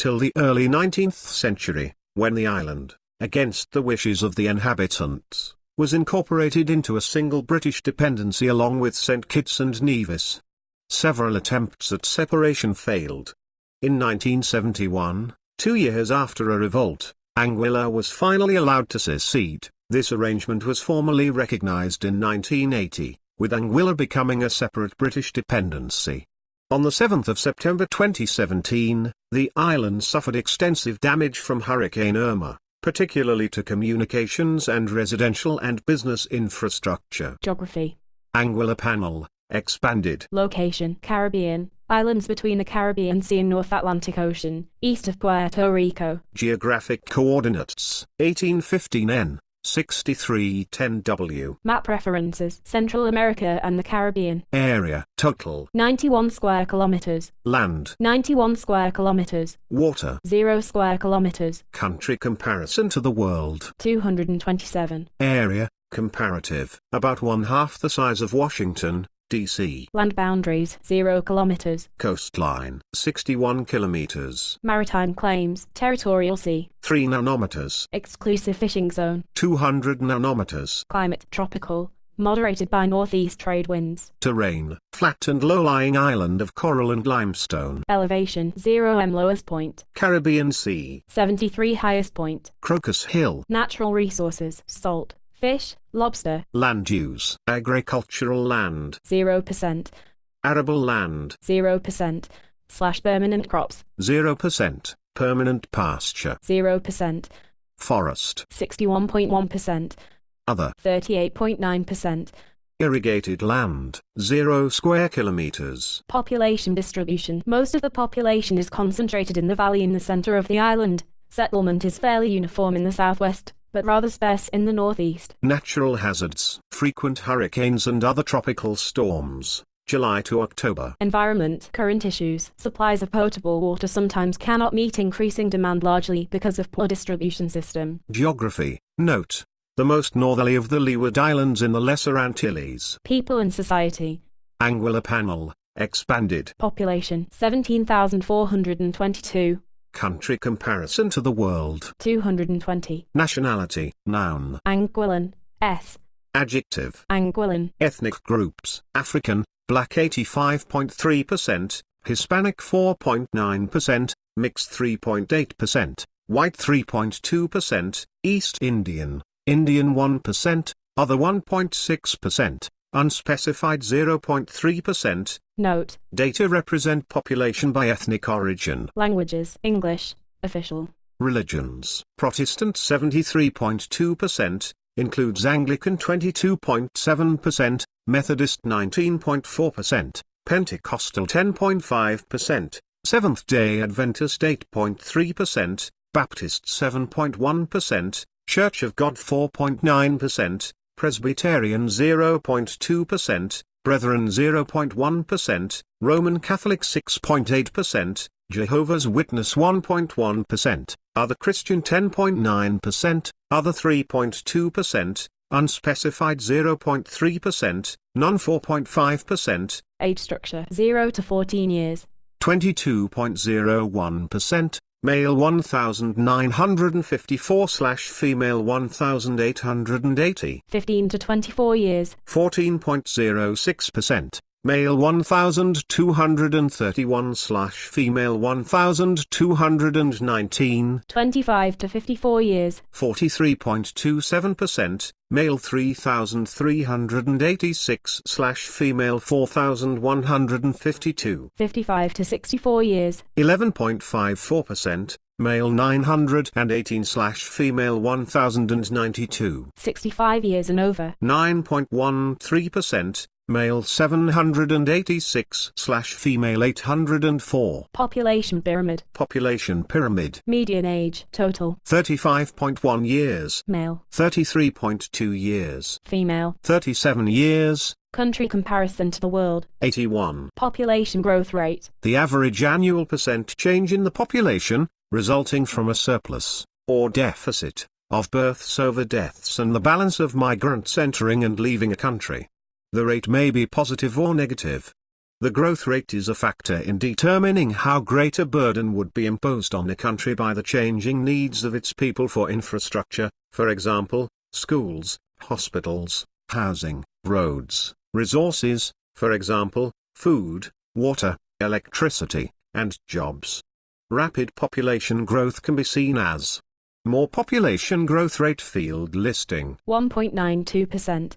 till the early 19th century, when the island, against the wishes of the inhabitants, was incorporated into a single British dependency along with St. Kitts and Nevis. Several attempts at separation failed. In 1971, 2 years after a revolt, Anguilla was finally allowed to secede. This arrangement was formally recognized in 1980, with Anguilla becoming a separate British dependency. On the 7th of September 2017, the island suffered extensive damage from Hurricane Irma, particularly to communications and residential and business infrastructure. Geography. Anguilla panel, expanded. Location: Caribbean, islands between the Caribbean Sea and North Atlantic Ocean, east of Puerto Rico. Geographic coordinates: 1815 N, 6310 W. Map references: Central America and the Caribbean. Area, total: 91 square kilometers. Land: 91 square kilometers. Water: 0 square kilometers. Country comparison to the world: 227. Area, comparative: about one-half the size of Washington, D.C. Land boundaries: 0 kilometers. Coastline: 61 kilometers. Maritime claims: territorial sea. 3 nanometers. Exclusive fishing zone: 200 nanometers. Climate: tropical, moderated by northeast trade winds. Terrain: flat and low-lying island of coral and limestone. Elevation: 0 m lowest point. Caribbean Sea: 73 highest point. Crocus Hill. Natural resources: salt, fish, lobster. Land use: agricultural land, 0%. arable land, 0%. / permanent crops: 0%, permanent pasture, 0%. forest, 61.1%. other, 38.9%. irrigated land, 0 square kilometers. Population distribution: most of the population is concentrated in the valley in the center of the island. Settlement is fairly uniform in the southwest, but rather sparse in the northeast. Natural hazards: frequent hurricanes and other tropical storms, July to October. Environment: current issues. Supplies of potable water sometimes cannot meet increasing demand, largely because of poor distribution system. Geography: note: the most northerly of the Leeward Islands in the Lesser Antilles. People and society: Anguilla panel, expanded. population: 17,422. Country comparison to the world: 220. Nationality: noun. Anguillan, S. Adjective: Anguillan. Ethnic groups: African, black 85.3%, Hispanic 4.9%, mixed 3.8%, white 3.2%, East Indian, Indian 1%, other 1.6%, unspecified 0.3%. Note: Data represent population by ethnic origin. languages: English, official. Religions: Protestant 73.2%, includes Anglican 22.7%, Methodist 19.4%, Pentecostal 10.5%, Seventh-day Adventist 8.3%, Baptist 7.1%, Church of God 4.9%, Presbyterian 0.2%, Brethren 0.1%, Roman Catholic 6.8%, Jehovah's Witness 1.1%, Other Christian 10.9%, Other 3.2%, Unspecified 0.3%, None 4.5%. Age structure: 0 to 14 years. 22.01%, male 1954/female 1880. 15 to 24 years. 14.06%, male 1231/female 1219. 25 to 54 years. 43.27%, male 3386/female 4152. 55 to 64 years. 11.54%, male 918/female 1092. 65 years and over. 9.13%, male 786/female 804. Population pyramid. Population pyramid. Median age, total. 35.1 years. Male. 33.2 years. Female. 37 years. Country comparison to the world. 81. Population growth rate. The average annual percent change in the population, resulting from a surplus, or deficit, of births over deaths and the balance of migrants entering and leaving a country. The rate may be positive or negative. The growth rate is a factor in determining how great a burden would be imposed on a country by the changing needs of its people for infrastructure, for example, schools, hospitals, housing, roads, resources, for example, food, water, electricity, and jobs. Rapid population growth can be seen as more population growth rate field listing 1.92%.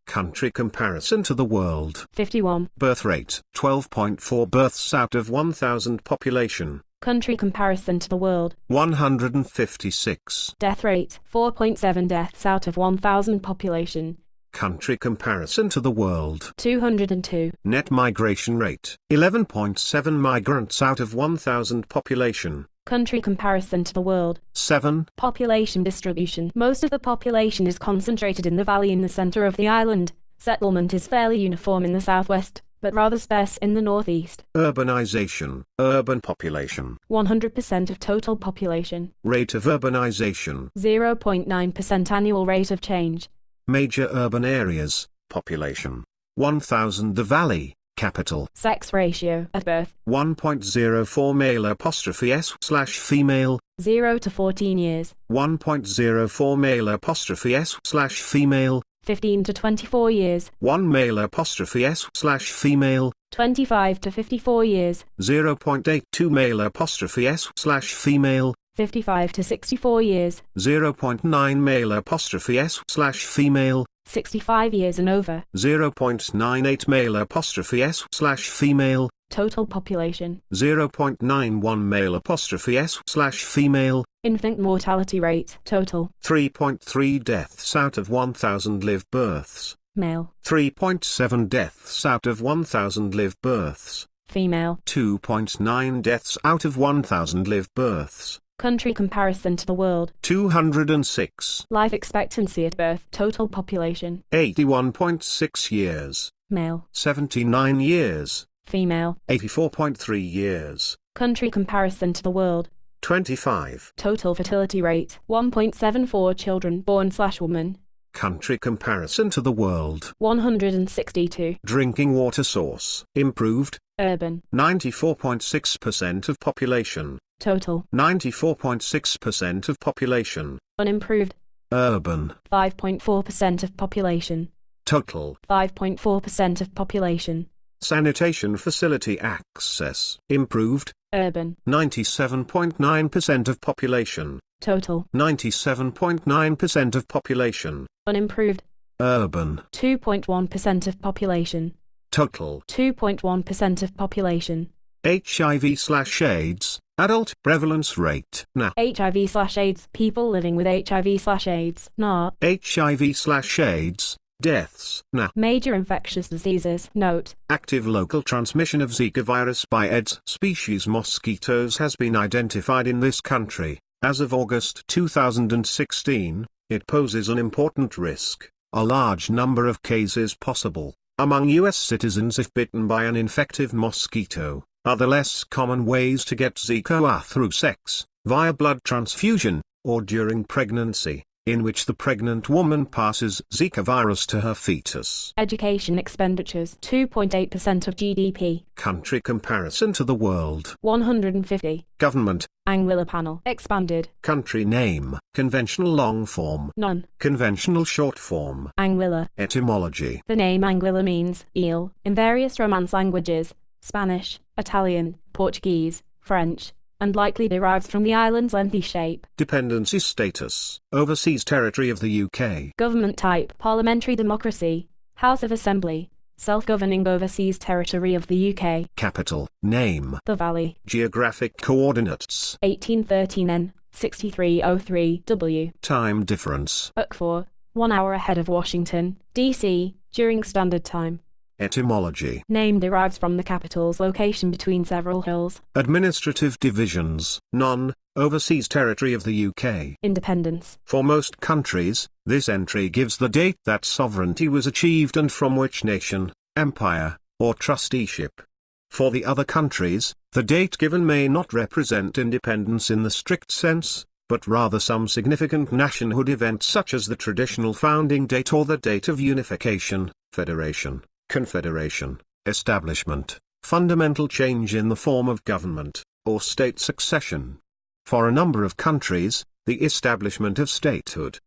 Country comparison to the world 51. birth rate 12.4 births out of 1,000 population. Country comparison to the world 156. death rate 4.7 deaths out of 1,000 population. Country comparison to the world 202. net migration rate 11.7 migrants out of 1,000 population. Country comparison to the world 7. population distribution. Most of the population is concentrated in the valley in the center of the island. Settlement is fairly uniform in the southwest, but rather sparse in the northeast. Urbanization, urban population. 100% of total population. Rate of urbanization. 0.9% annual rate of change. Major urban areas, population. 1,000 The Valley, capital. Sex ratio at birth 1.04 male apostrophe s/female. 0 to 14 years. 1.04 male apostrophe s/female. 15 to 24 years. 1 male apostrophe s/female. 25 to 54 years. 0.82 male apostrophe s/female. 55 to 64 years. 0.9 male apostrophe s/female. 65 years and over. 0.98 male apostrophe s/female. Total population 0.91 male apostrophe s/female. infant mortality rate total 3.3 deaths out of 1,000 live births. male 3.7 deaths out of 1,000 live births. female 2.9 deaths out of 1,000 live births. country comparison to the world 206. life expectancy at birth total population 81.6 years. male 79 years. female 84.3 years. country comparison to the world 25. total fertility rate 1.74 children born/woman. Country comparison to the world 162. drinking water source improved. Urban 94.6% of population. total 94.6% of population. unimproved Urban 5.4% of population. total 5.4% of population. sanitation facility access improved. Urban 97.9% of population. total 97.9% of population. unimproved Urban 2.1% of population. total 2.1% of population. HIV/AIDS adult prevalence rate NA. HIV/AIDS people living with HIV/AIDS NA. HIV/AIDS deaths NA. Major infectious diseases note. Active local transmission of Zika virus by Aedes species mosquitoes has been identified in this country. As of August 2016, it poses an important risk. A large number of cases possible among U.S. citizens if bitten by an infective mosquito. Other less common ways to get Zika are through sex, via blood transfusion, or during pregnancy, in which the pregnant woman passes Zika virus to her fetus. Education expenditures 2.8% of GDP. Country comparison to the world 150. Government Anguilla panel expanded. Country name conventional long form None. Conventional short form. Anguilla. Etymology. The name Anguilla means eel in various Romance languages, Spanish, Italian, Portuguese, French, and likely derives from the island's lengthy shape. Dependency status overseas territory of the UK. Government type parliamentary democracy, House of Assembly, self-governing overseas territory of the UK. Capital name The Valley. Geographic coordinates 1813 N, 6303 W. Time difference UK 1 hour ahead of Washington, D.C., during Standard Time. Etymology. Name derives from the capital's location between several hills. Administrative divisions none. Overseas territory of the UK. Independence. For most countries, this entry gives the date that sovereignty was achieved and from which nation, empire, or trusteeship. For the other countries, the date given may not represent independence in the strict sense, but rather some significant nationhood event such as the traditional founding date or the date of unification, federation, confederation, establishment, fundamental change in the form of government, or state succession. For a number of countries, the establishment of statehood.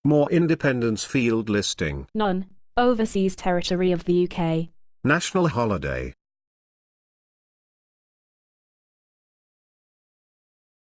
More independence. Field listing. None. Overseas territory of the UK. National holiday.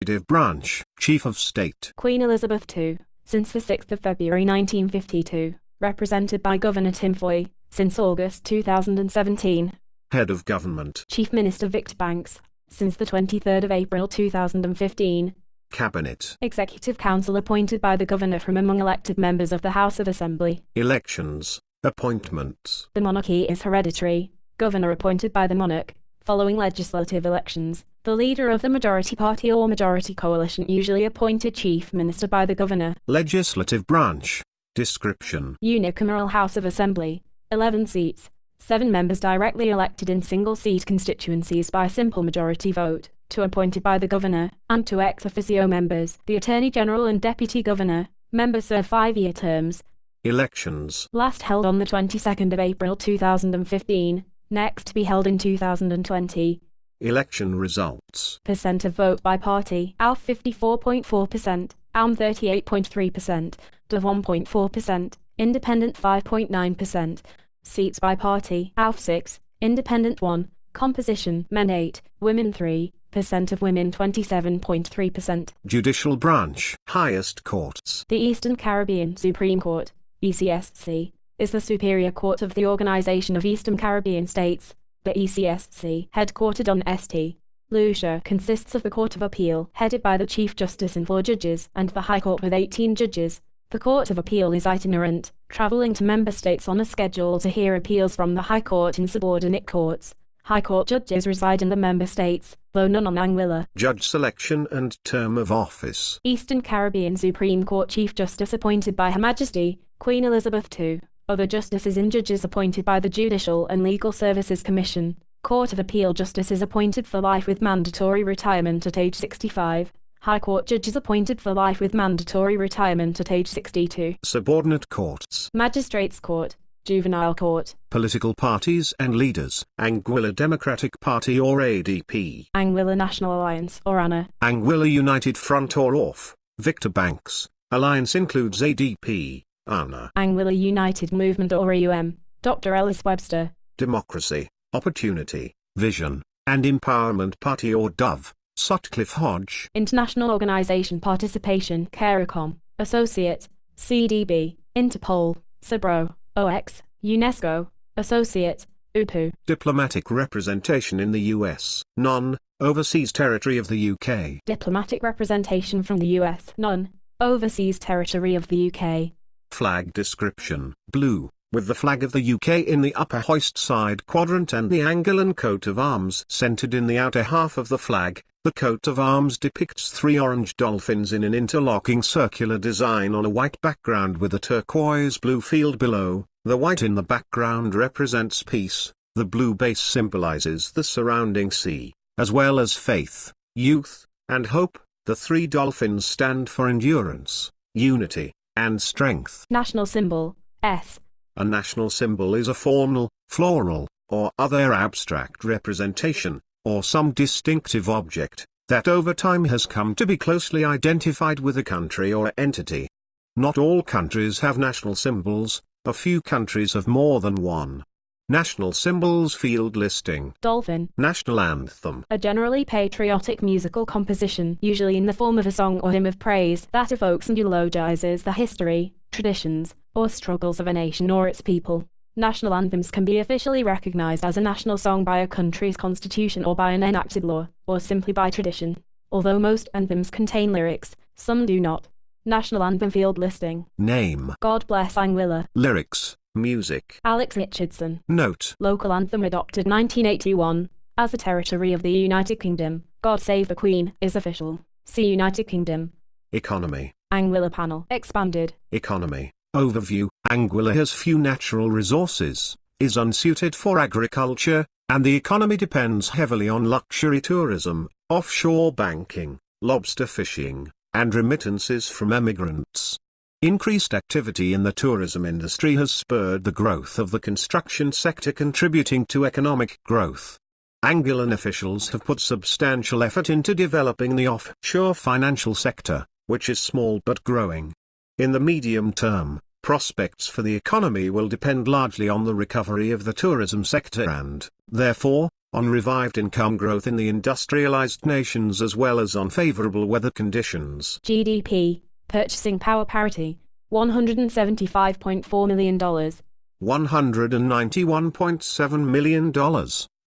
Executive branch. Chief of State. Queen Elizabeth II, since the 6th of February 1952, represented by Governor Tim Foy, since August 2017. Head of Government. Chief Minister Victor Banks, since the 23rd of April 2015. Cabinet. Executive Council appointed by the Governor from among elected members of the House of Assembly. Elections. Appointments. The monarchy is hereditary. Governor appointed by the monarch. Following legislative elections, the leader of the majority party or majority coalition usually appointed Chief Minister by the Governor. Legislative branch. Description. Unicameral House of Assembly. 11 seats. 7 members directly elected in single-seat constituencies by simple majority vote, 2 appointed by the Governor, and 2 ex officio members, the Attorney General and Deputy Governor. Members serve 5-year terms. Elections. Last held on the 22nd of April 2015, next to be held in 2020. Election results. Percent of vote by party: ALF 54.4%, ALM 38.3%, DA 1.4%, Independent 5.9%. Seats by party: ALF 6, Independent 1, Composition: Men 8, Women 3, percent of women 27.3%. Judicial branch. Highest courts. The Eastern Caribbean Supreme Court, ECSC, is the superior court of the Organization of Eastern Caribbean States. The ECSC, headquartered on St. Lucia, consists of the Court of Appeal, headed by the Chief Justice and 4 judges, and the High Court with 18 judges. The Court of Appeal is itinerant, traveling to member states on a schedule to hear appeals from the High Court in subordinate courts. High Court judges reside in the member states, though none on Anguilla. Judge selection and term of office. Eastern Caribbean Supreme Court Chief Justice appointed by Her Majesty, Queen Elizabeth II. Other justices and judges appointed by the Judicial and Legal Services Commission. Court of Appeal justices appointed for life with mandatory retirement at age 65. High Court judges appointed for life with mandatory retirement at age 62. Subordinate courts. Magistrates Court, Juvenile Court. Political parties and leaders. Anguilla Democratic Party or ADP. Anguilla National Alliance or ANA. Anguilla United Front or OFF. Victor Banks. Alliance includes ADP, ANA. Anguilla United Movement or AUM. Dr. Ellis Webster. Democracy, Opportunity, Vision, and Empowerment Party or DOVE. Sutcliffe Hodge. International Organization Participation CARICOM, Associate, CDB, Interpol, CIBRO, OX, UNESCO, Associate, UPU. Diplomatic representation in the US. None. Overseas territory of the UK. Diplomatic representation from the US. None. Overseas territory of the UK. Flag description. Blue, with the flag of the UK in the upper hoist side quadrant and the Anguillan coat of arms centered in the outer half of the flag. The coat of arms depicts 3 orange dolphins in an interlocking circular design on a white background with a turquoise blue field below. The white in the background represents peace, the blue base symbolizes the surrounding sea, as well as faith, youth, and hope. The 3 dolphins stand for endurance, unity, and strength. National symbol, S. A national symbol is a formal, floral, or other abstract representation, or some distinctive object, that over time has come to be closely identified with a country or entity. Not all countries have national symbols, a few countries have more than one. National symbols. Field listing. Dolphin. National anthem. A generally patriotic musical composition, usually in the form of a song or hymn of praise, that evokes and eulogizes the history, traditions, or struggles of a nation or its people. National anthems can be officially recognized as a national song by a country's constitution or by an enacted law, or simply by tradition. Although most anthems contain lyrics, some do not. National anthem. Field listing. Name. God Bless Anguilla. Lyrics. Music. Alex Richardson. Note. Local anthem adopted 1981. As a territory of the United Kingdom, God Save the Queen is official. See United Kingdom. Economy. Anguilla panel. Expanded. Economy. Overview. Anguilla has few natural resources, is unsuited for agriculture, and the economy depends heavily on luxury tourism, offshore banking, lobster fishing, and remittances from emigrants. Increased activity in the tourism industry has spurred the growth of the construction sector, contributing to economic growth. Anguillan officials have put substantial effort into developing the offshore financial sector, which is small but growing. In the medium term, prospects for the economy will depend largely on the recovery of the tourism sector and, therefore, on revived income growth in the industrialized nations as well as on favorable weather conditions. GDP, purchasing power parity, $175.4 million. $191.7 million.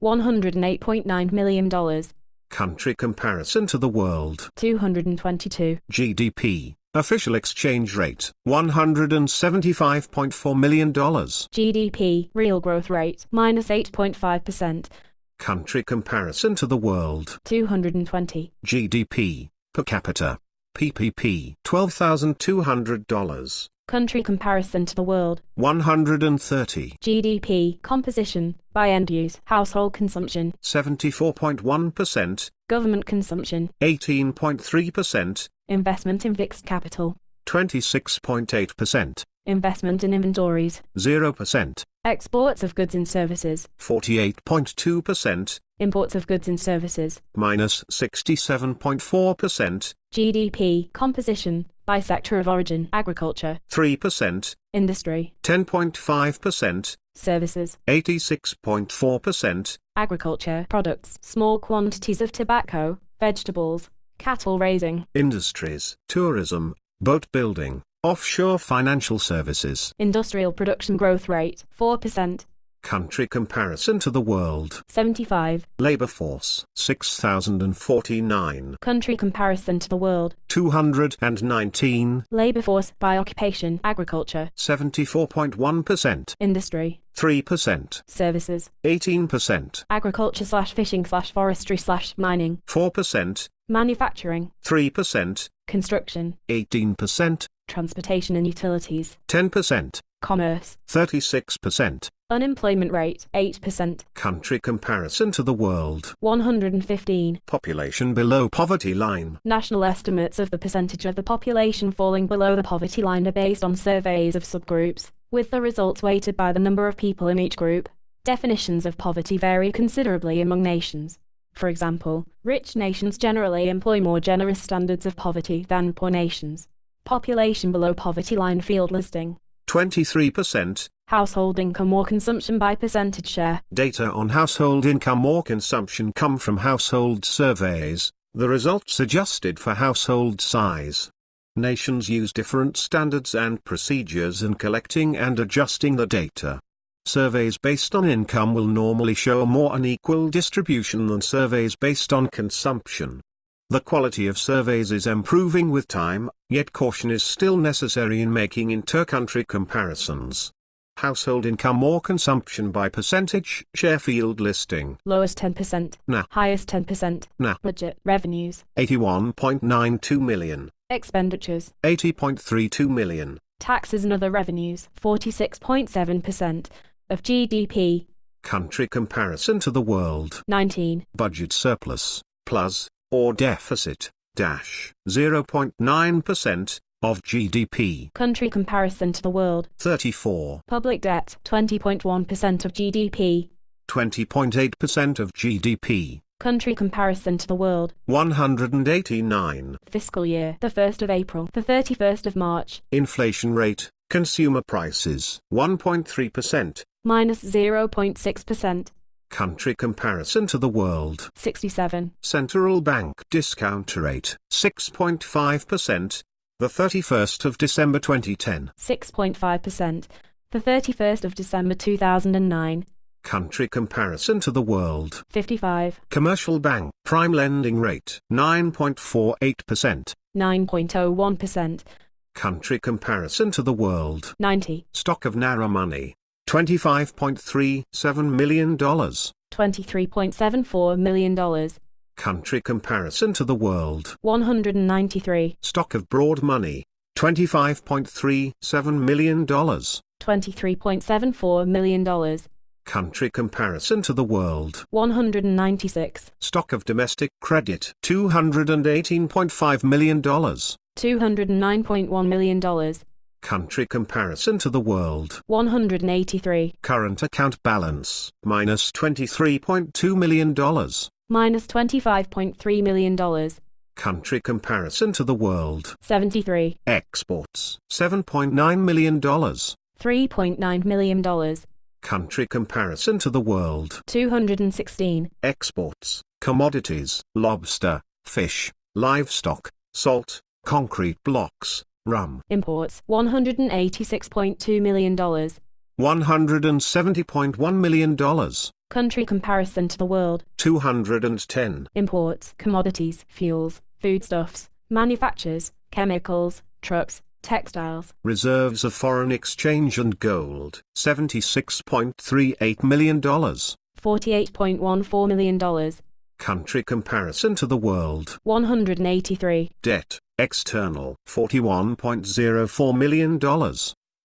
$108.9 million. Country comparison to the world. 222. GDP, official exchange rate, $175.4 million. GDP, real growth rate, -8.5%. Country comparison to the world. 220. GDP, per capita. PPP, $12,200. Country comparison to the world. 130. GDP, composition, by end use, household consumption. 74.1%. Government consumption. 18.3%. Investment in fixed capital. 26.8%. Investment in inventories. 0%. Exports of goods and services. 48.2%. Imports of goods and services. Minus 67.4%. GDP, composition, by sector of origin, agriculture. 3%. Industry. 10.5%. Services. 86.4%. Agriculture, products, small quantities of tobacco, vegetables, cattle raising. Industries, tourism, boat building, offshore financial services. Industrial production growth rate, 4%. Country comparison to the world. 75. Labor force, 6,049. Country comparison to the world. 219. Labor force by occupation, agriculture. 74.1%. Industry. 3%. Services. 18%. Agriculture/fishing/mining. 4%. Manufacturing. 3%. Construction. 18%. Transportation and utilities. 10%. Commerce. 36%. Unemployment rate, 8%. Country comparison to the world. 115. Population below poverty line. National estimates of the percentage of the population falling below the poverty line are based on surveys of subgroups, with the results weighted by the number of people in each group. Definitions of poverty vary considerably among nations. For example, rich nations generally employ more generous standards of poverty than poor nations. Population below poverty line field listing. 23%. Household income or consumption by percentage share. Data on household income or consumption come from household surveys, the results adjusted for household size. Nations use different standards and procedures in collecting and adjusting the data. Surveys based on income will normally show a more unequal distribution than surveys based on consumption. The quality of surveys is improving with time, yet caution is still necessary in making inter-country comparisons. Household income or consumption by percentage share field listing. Lowest 10%. Nah. Highest 10%. Nah. Budget. Revenues. 81.92 million. Expenditures. 80.32 million. Taxes and other revenues. 46.7% of GDP. Country comparison to the world. 19. Budget surplus, plus, or deficit, dash, 0.9%. Of GDP. Country comparison to the world. 34. Public debt, 20.1% of GDP. 20.8% of GDP. Country comparison to the world. 189. Fiscal year, the 1st of April, the 31st of March. Inflation rate, consumer prices, 1.3%. Minus 0.6%. Country comparison to the world. 67. Central bank discount rate, 6.5%. The 31st of December 2010. 6.5%. The 31st of December 2009. Country comparison to the world. 55. Commercial bank prime lending rate, 9.48%. 9.01%. Country comparison to the world. 90. Stock of Naira money, $25.37 million. $23.74 million. Country comparison to the world. 193. Stock of broad money, $25.37 million. $23.74 million. Country comparison to the world. 196. Stock of domestic credit, $218.5 million. $209.1 million. Country comparison to the world. 183. Current account balance, minus $23.2 million. Minus $25.3 million. Country comparison to the world. 73. Exports, $7.9 million. $3.9 million. Country comparison to the world. 216. Exports, commodities, lobster, fish, livestock, salt, concrete blocks, rum. Imports, $186.2 million. $170.1 million. Country comparison to the world. 210. Imports, commodities, fuels, foodstuffs, manufactures, chemicals, trucks, textiles. Reserves of foreign exchange and gold, $76.38 million. $48.14 million. Country comparison to the world. 183. Debt, external, $41.04 million.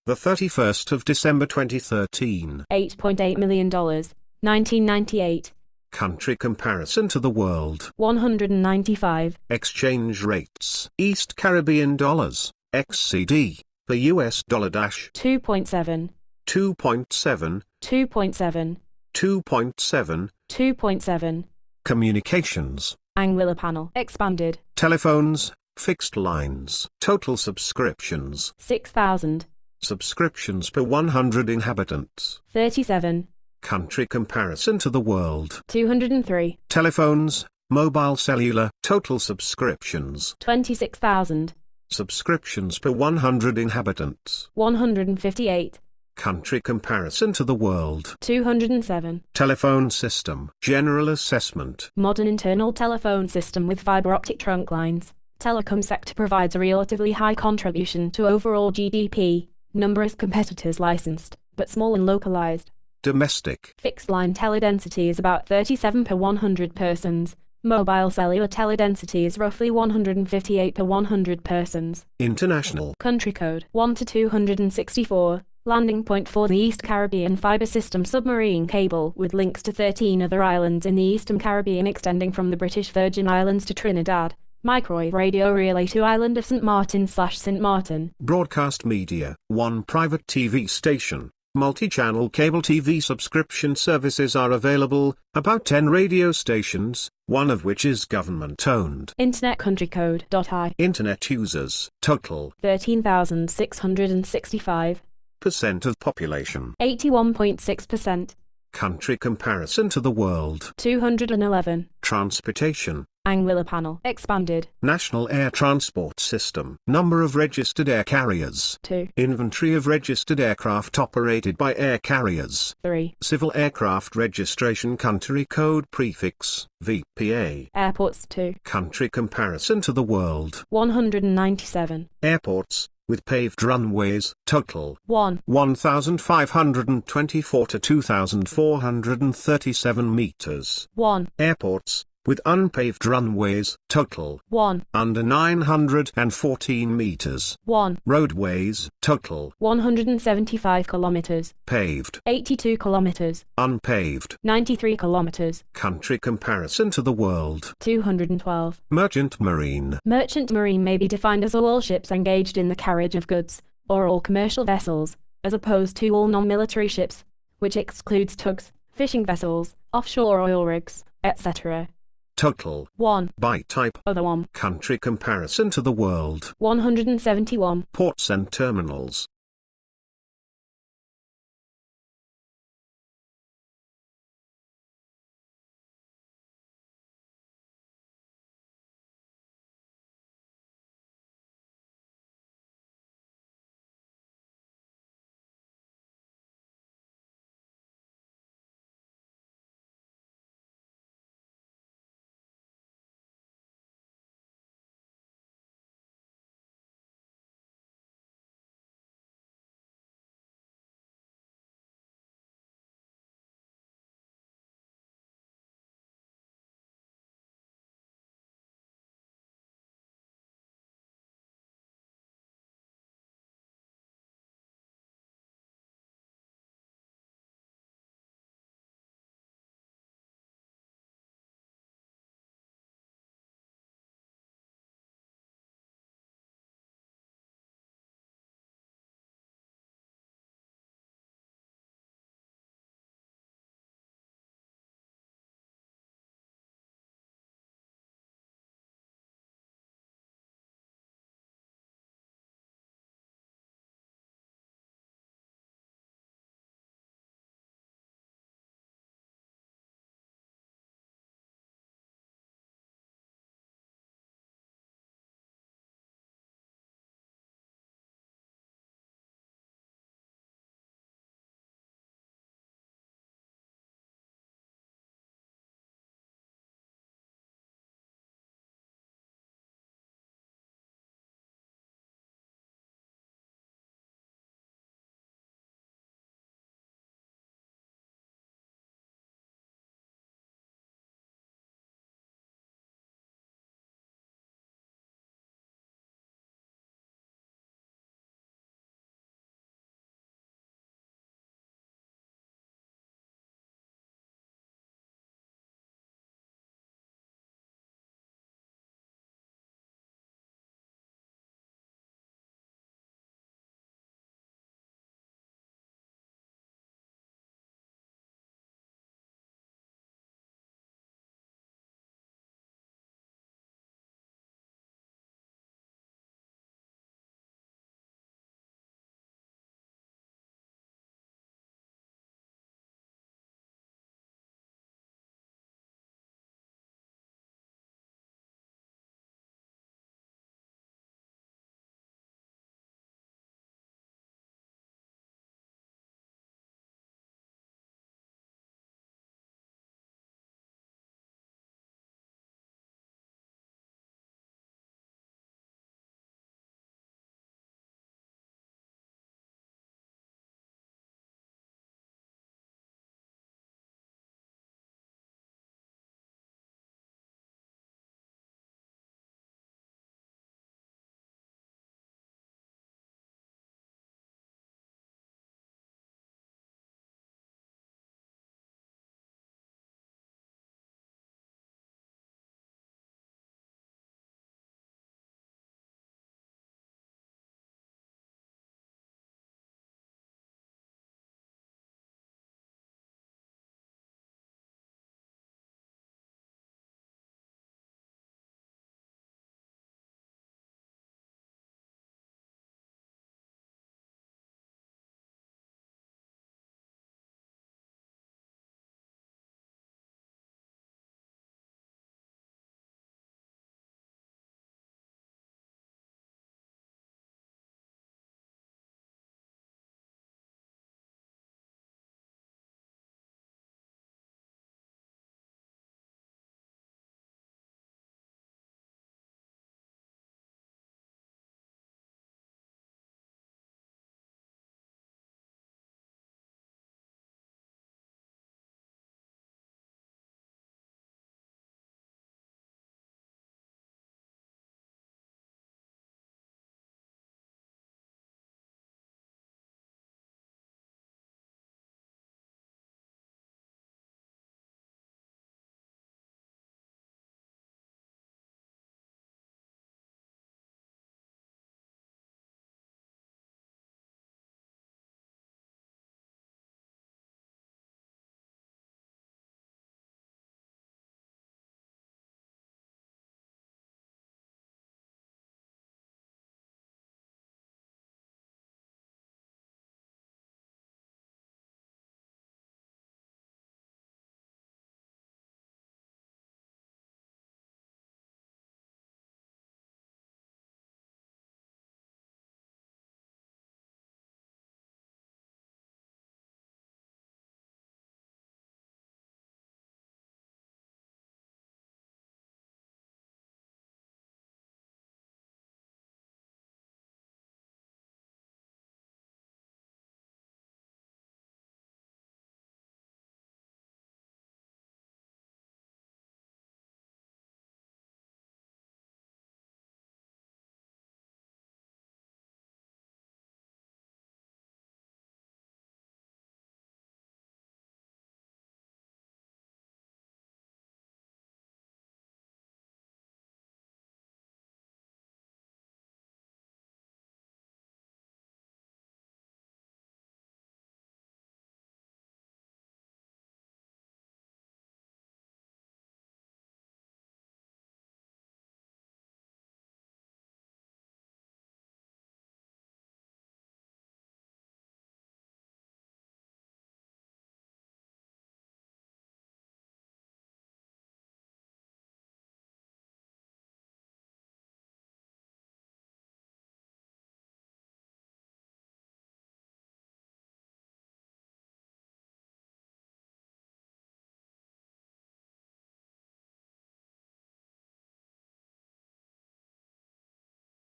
The 31st of December 2013. $8.8 million. 1998. Country comparison to the world. 195. Exchange rates. East Caribbean dollars, XCD, the US dollar dash. 2.7. 2.7. 2.7. 2.7. 2.7. Communications. Anguilla panel expanded. Telephones, fixed lines. Total subscriptions. 6,000. Subscriptions per 100 inhabitants. 37. Country comparison to the world. 203. Telephones, mobile cellular. Total subscriptions. 26,000. Subscriptions per 100 inhabitants. 158. Country comparison to the world. 207. Telephone system. General assessment. Modern internal telephone system with fiber optic trunk lines. Telecom sector provides a relatively high contribution to overall GDP. Numerous competitors licensed, but small and localized. Domestic. Fixed line teledensity is about 37 per 100 persons. Mobile cellular teledensity is roughly 158 per 100 persons. International. Country code 1 to 264. Landing point for the East Caribbean Fiber System submarine cable with links to 13 other islands in the Eastern Caribbean extending from the British Virgin Islands to Trinidad. Microwave radio relay to island of St. Martin/St. Martin. Broadcast media. 1 private TV station. Multi-channel cable TV subscription services are available, about 10 radio stations, one of which is government-owned. Internet country code .I. Internet users, total. 13,665. Percent of population. 81.6%. Country comparison to the world. 211. Transportation. Anguilla panel expanded. National Air Transport System. Number of registered air carriers. 2. Inventory of registered aircraft operated by air carriers. 3. Civil aircraft registration country code prefix, VPA. Airports 2. Country comparison to the world. 197. Airports, with paved runways, total. 1. 1,524 to 2,437 meters. 1. Airports, with unpaved runways, total. 1. Under 914 meters. 1. Roadways, total. 175 kilometers. Paved. 82 kilometers. Unpaved. 93 kilometers. Country comparison to the world. 212. Merchant marine. Merchant marine may be defined as all ships engaged in the carriage of goods, or all commercial vessels, as opposed to all non-military ships, which excludes tugs, fishing vessels, offshore oil rigs, etc. Total. 1. By type. Other 1. Country comparison to the world. 171. Ports and terminals.